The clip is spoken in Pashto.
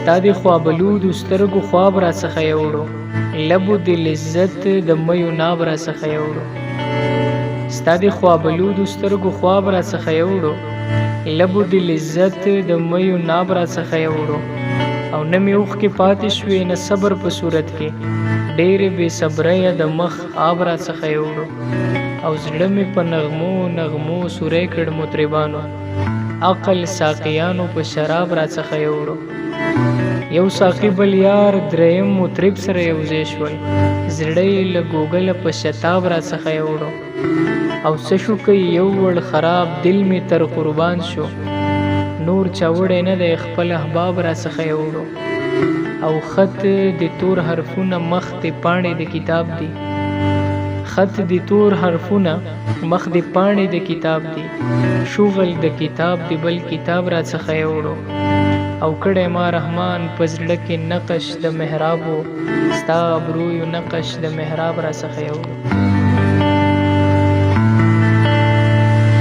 ستا د خوابلود سترګو خواب را څخه یوړو لبو د لذت د میو ناب را څخه یوړو ستا د خوابلود سترګو خواب را څخه یوړو لبو د لذت د میو ناب را څخه یوړو او نه مې اوښکې پاتې شوې نه صبر په صورت کې ډېرې بې صبرۍ د مخ آب را څخه یوړو او زړه مې په نغمو نغمو سوری کړ مطربانو عقل ساقیانو په شراب را څخه یوړو یو ساقي بل یار دریم مطرب سره یوځای شول زړه یې له ګوګله په شتاب را څخه یوړو او څه شو که یو وړ خراب دل مې تر قربان شو نور چا وړی نه دی خپل احباب را څخه یوړو او خط د تور حرفونه مخ د پاڼې د کتاب دی خط د تور حرفونه مخ د پاڼې د کتاب دی شغل د کتاب دی بل کتاب را څخه یوړو او کړی ما رحمان په زړه کې نقش د محرابو ستا ابرویو نقش د محراب را څخه یوړو